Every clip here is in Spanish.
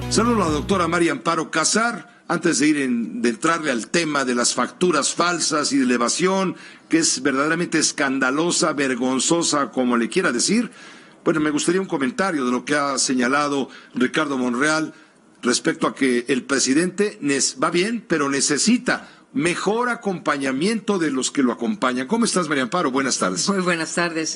Saludos a la doctora María Amparo Casar. Antes de entrarle al tema de las facturas falsas y de elevación, que es verdaderamente escandalosa, vergonzosa, como le quiera decir, bueno, me gustaría un comentario de lo que ha señalado Ricardo Monreal respecto a que el presidente va bien, pero necesita mejor acompañamiento de los que lo acompañan. ¿Cómo estás, María Amparo? Buenas tardes. Muy buenas tardes,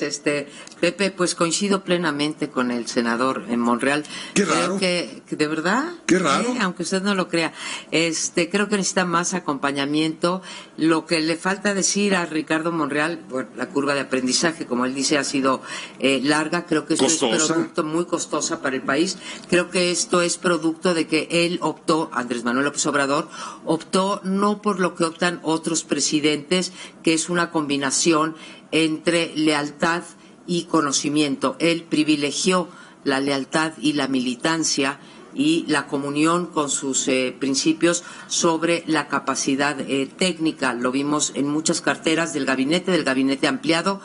Pepe. Pues coincido plenamente con el senador en Monreal. Qué raro. Creo que de verdad. Qué raro. Aunque usted no lo crea. Creo que necesita más acompañamiento. Lo que le falta decir a Ricardo Monreal, bueno, la curva de aprendizaje, como él dice, ha sido larga. Creo que esto es producto muy costosa para el país. Creo que esto es producto de que él optó, Andrés Manuel López Obrador, optó no por lo que optan otros presidentes, que es una combinación entre lealtad y conocimiento. Él privilegió la lealtad y la militancia y la comunión con sus principios sobre la capacidad técnica. Lo vimos en muchas carteras del gabinete ampliado,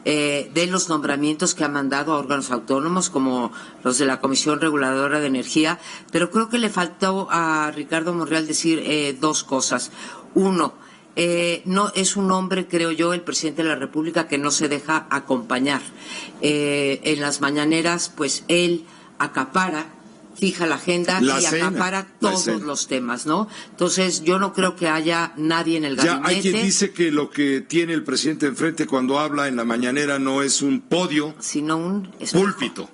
de los nombramientos que ha mandado a órganos autónomos como los de la Comisión Reguladora de Energía, pero creo que le faltó a Ricardo Monreal decir dos cosas. Uno, no es un hombre, creo yo, el presidente de la República, que no se deja acompañar. En las mañaneras, pues él acapara, fija la agenda y acapara todos los temas, ¿no? Entonces, yo no creo que haya nadie en el gabinete. Ya hay quien dice que lo que tiene el presidente enfrente cuando habla en la mañanera no es un podio, sino un púlpito,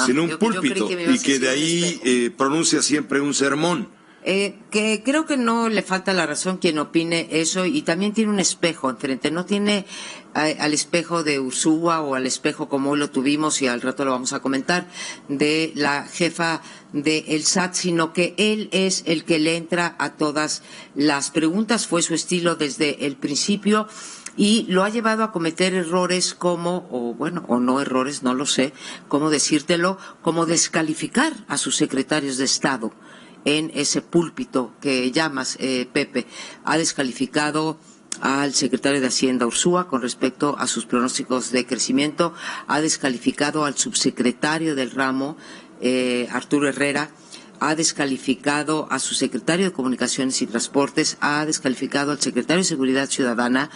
sino un púlpito, y que de ahí pronuncia siempre un sermón. Que creo que no le falta la razón quien opine eso, y también tiene un espejo enfrente, no tiene al espejo de Ursúa o al espejo como hoy lo tuvimos, y al rato lo vamos a comentar, de la jefa del SAT, sino que él es el que le entra a todas las preguntas, fue su estilo desde el principio, y lo ha llevado a cometer errores como, o no errores, no lo sé, cómo decírtelo, como descalificar a sus secretarios de Estado en ese púlpito que llamas, Pepe. Ha descalificado al secretario de Hacienda, Ursúa, con respecto a sus pronósticos de crecimiento, ha descalificado al subsecretario del ramo, Arturo Herrera, ha descalificado a su secretario de Comunicaciones y Transportes, ha descalificado al secretario de Seguridad Ciudadana,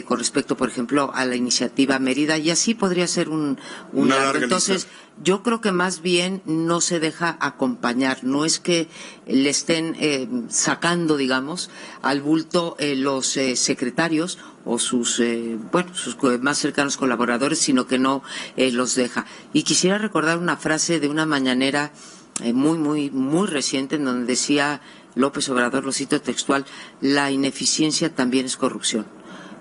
con respecto, por ejemplo, a la iniciativa Mérida, y así podría ser una larga. Entonces, yo creo que más bien no se deja acompañar, no es que le estén sacando, digamos, al bulto los secretarios o sus más cercanos colaboradores, sino que no los deja. Y quisiera recordar una frase de una mañanera muy reciente, en donde decía López Obrador, lo cito textual: la ineficiencia también es corrupción.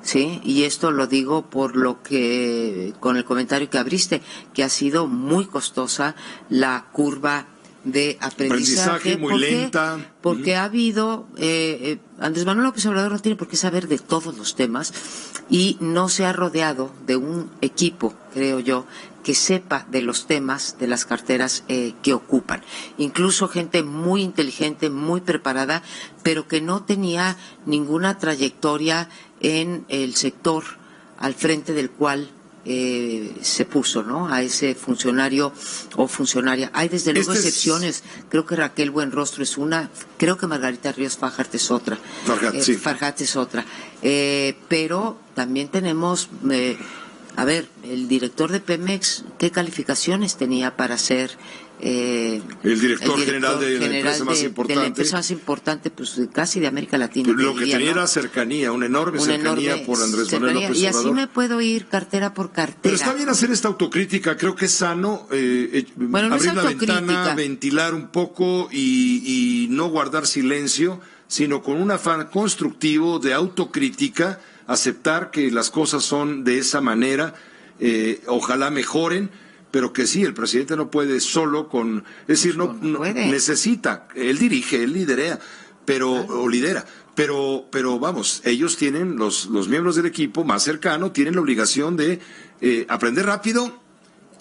Sí, y esto lo digo por lo que, con el comentario que abriste, que ha sido muy costosa la curva de aprendizaje muy lenta. Porque ha habido, Andrés Manuel López Obrador no tiene por qué saber de todos los temas, y no se ha rodeado de un equipo, creo yo, que sepa de los temas de las carteras que ocupan. Incluso gente muy inteligente, muy preparada, pero que no tenía ninguna trayectoria en el sector al frente del cual se puso, ¿no?, a ese funcionario o funcionaria. Hay desde luego excepciones. Creo que Raquel Buenrostro es una, creo que Margarita Ríos Fajart es otra. Fajart es otra. Pero también tenemos, el director de Pemex, ¿qué calificaciones tenía para ser el director general de la empresa más importante? De la empresa más importante, pues casi de América Latina. Lo que tenía era cercanía, una enorme cercanía por Andrés Manuel López Obrador. Y así me puedo ir cartera por cartera. Pero está bien hacer esta autocrítica, creo que es sano abrir la ventana, ventilar un poco y no guardar silencio, sino con un afán constructivo de autocrítica, aceptar que las cosas son de esa manera, ojalá mejoren, pero que sí, el presidente no puede solo con, es decir, no necesita, él dirige, él lidera, pero vamos, ellos tienen, los miembros del equipo más cercano, tienen la obligación de aprender rápido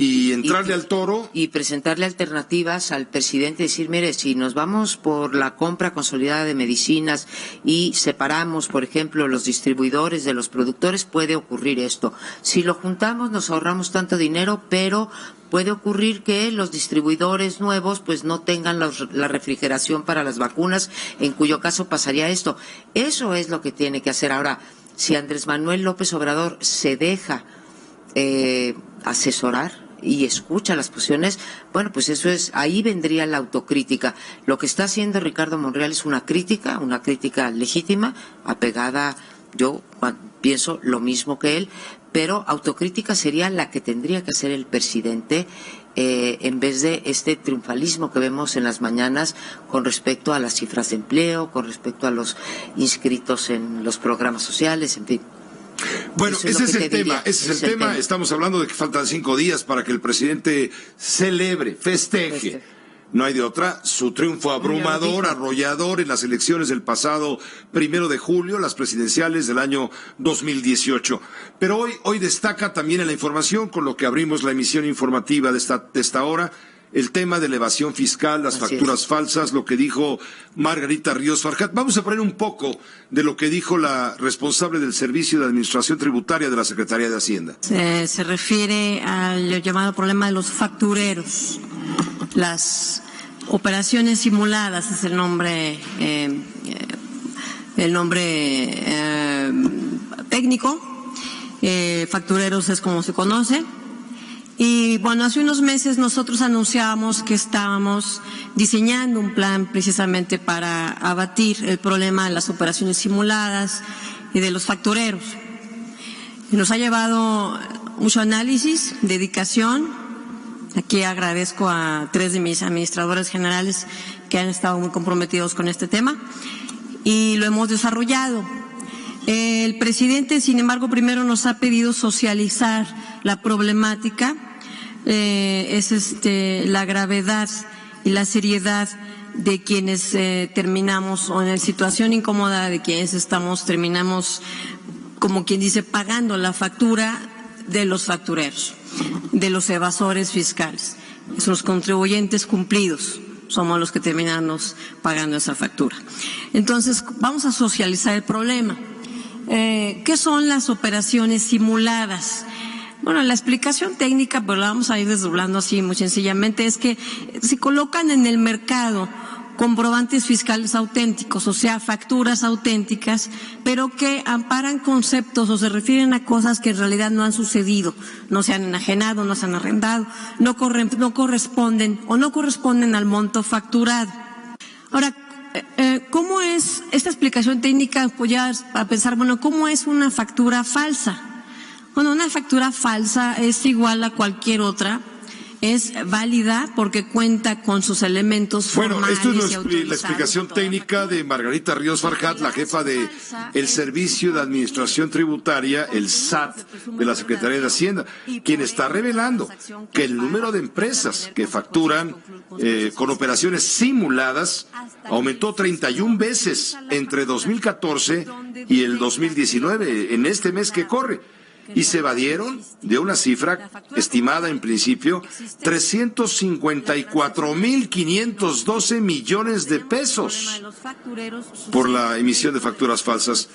y entrarle al toro. Y presentarle alternativas al presidente, decir, mire, si nos vamos por la compra consolidada de medicinas y separamos, por ejemplo, los distribuidores de los productores, puede ocurrir esto. Si lo juntamos, nos ahorramos tanto dinero, pero puede ocurrir que los distribuidores nuevos pues no tengan la refrigeración para las vacunas, en cuyo caso pasaría esto. Eso es lo que tiene que hacer. Ahora, si Andrés Manuel López Obrador se deja asesorar y escucha las posiciones, bueno, pues eso es, ahí vendría la autocrítica. Lo que está haciendo Ricardo Monreal es una crítica legítima, apegada, yo pienso lo mismo que él, pero autocrítica sería la que tendría que hacer el presidente en vez de este triunfalismo que vemos en las mañanas con respecto a las cifras de empleo, con respecto a los inscritos en los programas sociales, en fin. Bueno, ese es el tema, Estamos hablando de que faltan 5 días para que el presidente celebre, festeje. No hay de otra, su triunfo abrumador, arrollador en las elecciones del pasado 1 de julio, las presidenciales del año 2018. Pero hoy destaca también en la información, con lo que abrimos la emisión informativa de esta hora, el tema de la evasión fiscal, las facturas falsas, lo que dijo Margarita Ríos Farjat. Vamos a poner un poco de lo que dijo la responsable del Servicio de Administración Tributaria de la Secretaría de Hacienda. Se refiere al llamado problema de los factureros. Las operaciones simuladas es el nombre técnico. Factureros es como se conoce. Y bueno, hace unos meses nosotros anunciábamos que estábamos diseñando un plan precisamente para abatir el problema de las operaciones simuladas y de los factureros. Nos ha llevado mucho análisis, dedicación. Aquí agradezco a 3 de mis administradores generales que han estado muy comprometidos con este tema y lo hemos desarrollado. El presidente, sin embargo, primero nos ha pedido socializar la problemática. La gravedad y la seriedad de quienes terminamos, o en la situación incómoda de quienes terminamos, como quien dice, pagando la factura de los factureros, de los evasores fiscales. Son los contribuyentes cumplidos, somos los que terminamos pagando esa factura. Entonces, vamos a socializar el problema. ¿Qué son las operaciones simuladas? Bueno, la explicación técnica, pero la vamos a ir desdoblando así muy sencillamente, es que se colocan en el mercado comprobantes fiscales auténticos, o sea, facturas auténticas, pero que amparan conceptos o se refieren a cosas que en realidad no han sucedido, no se han enajenado, no se han arrendado, no corresponden o no corresponden al monto facturado. Ahora, ¿cómo es esta explicación técnica? Pues ya a pensar, bueno, ¿cómo es una factura falsa? Bueno, una factura falsa es igual a cualquier otra, es válida porque cuenta con sus elementos formales. Bueno, esto es la explicación técnica de Margarita Ríos Farjat, la jefa de el Servicio de Administración Tributaria, el SAT, de la Secretaría de Hacienda, quien está revelando que el número de empresas que facturan con operaciones simuladas aumentó 31 veces entre 2014 y el 2019, en este mes que corre. Y se evadieron de una cifra estimada en principio 354.512 millones de pesos por la emisión de facturas falsas.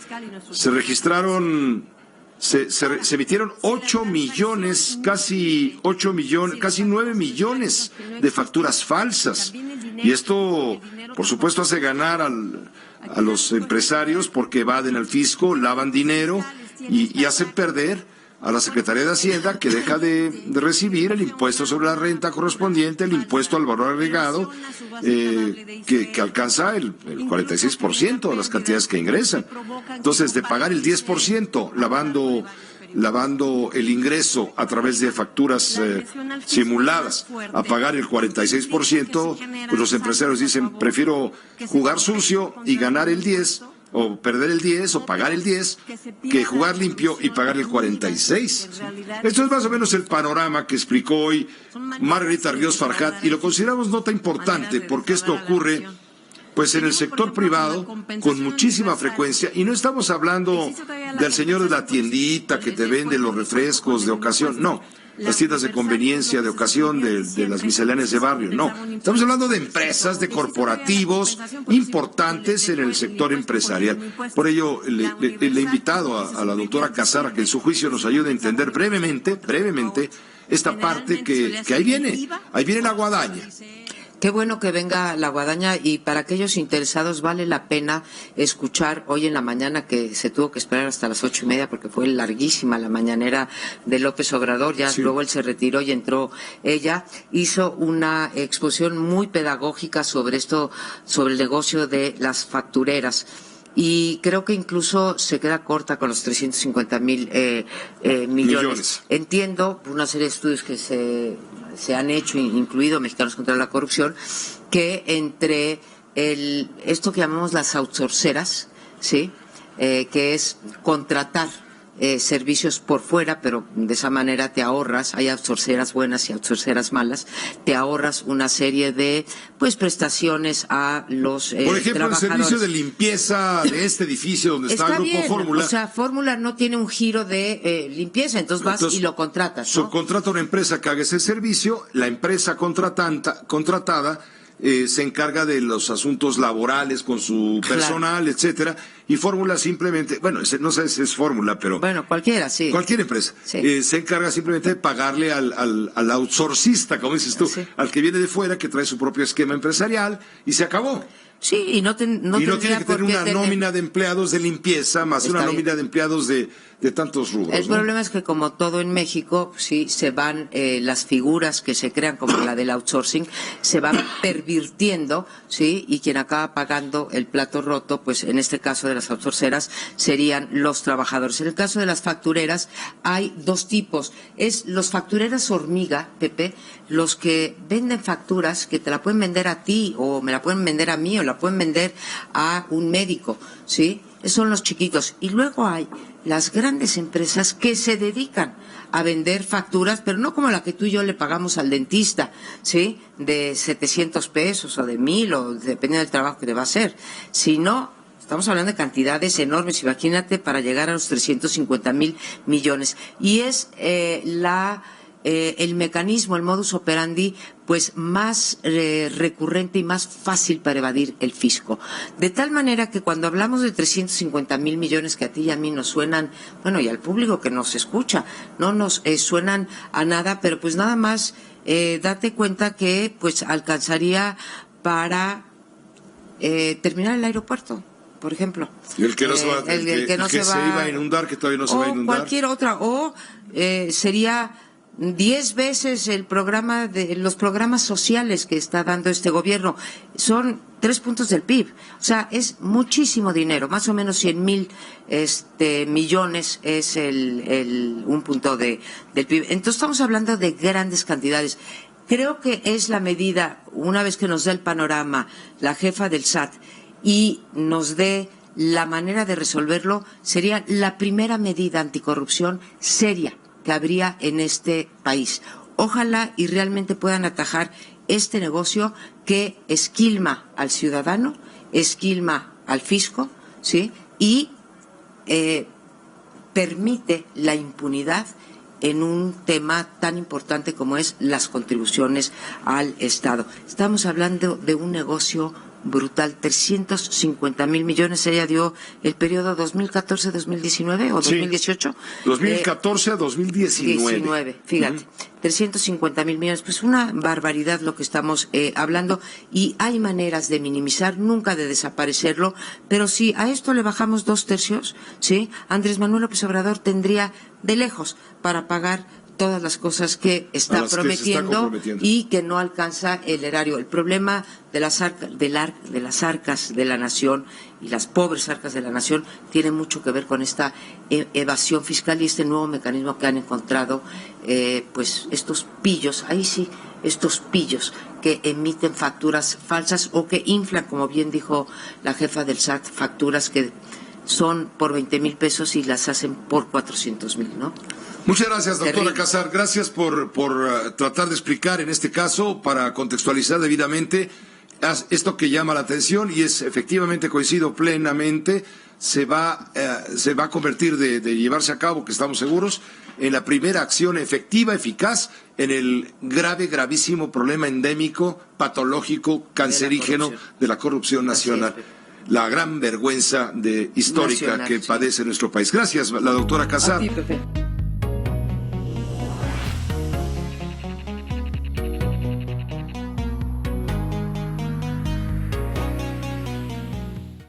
Se registraron, se emitieron 8 millones, casi 9 millones de facturas falsas. Y esto, por supuesto, hace ganar a los empresarios porque evaden al fisco, lavan dinero y hacen perder a la Secretaría de Hacienda, que deja de recibir el impuesto sobre la renta correspondiente, el impuesto al valor agregado, que alcanza el 46% de las cantidades que ingresan. Entonces, de pagar el 10% lavando el ingreso a través de facturas simuladas, a pagar el 46%, pues los empresarios dicen, prefiero jugar sucio y ganar el 10%, o perder el 10 o pagar el 10, que jugar limpio y pagar el 46. Esto es más o menos el panorama que explicó hoy Margarita Ríos Farjat, y lo consideramos nota importante porque esto ocurre pues en el sector privado con muchísima frecuencia, y no estamos hablando del señor de la tiendita que te vende los refrescos de ocasión, no. las tiendas de conveniencia, de ocasión, de las misceláneas de barrio. No, estamos hablando de empresas, de corporativos importantes en el sector empresarial. Por ello, le he invitado a la doctora Casar a que en su juicio nos ayude a entender brevemente, esta parte que ahí viene la guadaña. Qué bueno que venga la guadaña, y para aquellos interesados vale la pena escuchar hoy en la mañana, que se tuvo que esperar hasta las 8:30 porque fue larguísima la mañanera de López Obrador. Ya sí. Luego él se retiró y entró ella. Hizo una exposición muy pedagógica sobre el negocio de las factureras. Y creo que incluso se queda corta con los 350,000 millones. Entiendo, por una serie de estudios que se han hecho, incluido Mexicanos contra la Corrupción, que entre esto que llamamos las outsourceras, ¿sí? Que es contratar servicios por fuera, pero de esa manera te ahorras, hay outsourceras buenas y outsourceras malas, te ahorras una serie de prestaciones a los por ejemplo, trabajadores. El servicio de limpieza de este edificio donde está el Grupo Fórmula. O sea, Fórmula no tiene un giro de limpieza, entonces vas y lo contratas, ¿no? Subcontrata a una empresa que haga ese servicio, la empresa contratada se encarga de los asuntos laborales con su personal, claro, etcétera, y Fórmula simplemente, no sé si es Fórmula, pero cualquiera, sí. Cualquier empresa, sí. Se encarga simplemente de pagarle al outsourcista, como dices tú, sí, al que viene de fuera, que trae su propio esquema empresarial, y se acabó. Sí, y no tiene que tener una nómina de empleados de limpieza, más una nómina de empleados de tantos rubros. El problema es que, como todo en México, sí, se van las figuras que se crean, como la del outsourcing, se van pervirtiendo, sí, y quien acaba pagando el plato roto, pues en este caso de las outsourceras, serían los trabajadores. En el caso de las factureras, hay dos tipos. Es los factureras hormiga, Pepe, los que venden facturas que te la pueden vender a ti, o me la pueden vender a mí, o la pueden vender a un médico, ¿sí? Esos son los chiquitos. Y luego hay las grandes empresas que se dedican a vender facturas, pero no como la que tú y yo le pagamos al dentista, ¿sí? De 700 pesos o de 1,000, o depende del trabajo que te va a hacer, sino estamos hablando de cantidades enormes. Imagínate, para llegar a los 350,000 millones. Y es el mecanismo, el modus operandi, pues más recurrente y más fácil para evadir el fisco. De tal manera que cuando hablamos de 350,000 millones, que a ti y a mí nos suenan, y al público que nos escucha, no nos suenan a nada, pero pues nada más date cuenta que pues alcanzaría para terminar el aeropuerto, por ejemplo. Y el que no se va, se iba a inundar, que todavía no se va a inundar. O cualquier otra, sería 10 veces los programas sociales que está dando este gobierno. Son 3 puntos del PIB. O sea, es muchísimo dinero. Más o menos 100,000 millones es un punto del PIB. Entonces estamos hablando de grandes cantidades. Creo que es la medida, una vez que nos dé el panorama la jefa del SAT y nos dé la manera de resolverlo, sería la primera medida anticorrupción seria que habría en este país. Ojalá y realmente puedan atajar este negocio que esquilma al ciudadano, esquilma al fisco, ¿sí? Y permite la impunidad en un tema tan importante como es las contribuciones al Estado. Estamos hablando de un negocio brutal, 350,000 millones. Ella dio el periodo 2014-2019 o 2018. Sí, 2014 a 2019. Fíjate, 350,000 millones, pues una barbaridad lo que estamos hablando, y hay maneras de minimizar, nunca de desaparecerlo, pero si a esto le bajamos 2/3, ¿sí? Andrés Manuel López Obrador tendría de lejos para pagar todas las cosas que está prometiendo y que no alcanza el erario. El problema de las arcas de la nación y las pobres arcas de la nación tiene mucho que ver con esta evasión fiscal y este nuevo mecanismo que han encontrado, pues estos pillos, estos pillos que emiten facturas falsas o que inflan, como bien dijo la jefa del SAT, facturas que son por 20,000 pesos y las hacen por 400,000, ¿no? Muchas gracias, doctora Casar. Gracias por tratar de explicar en este caso, para contextualizar debidamente esto que llama la atención, y es efectivamente, coincido plenamente, se va a convertir de llevarse a cabo, que estamos seguros, en la primera acción efectiva, eficaz, en el gravísimo problema endémico, patológico, cancerígeno de la corrupción nacional. La gran vergüenza histórica nacional, que padece nuestro país. Gracias, la doctora Casar.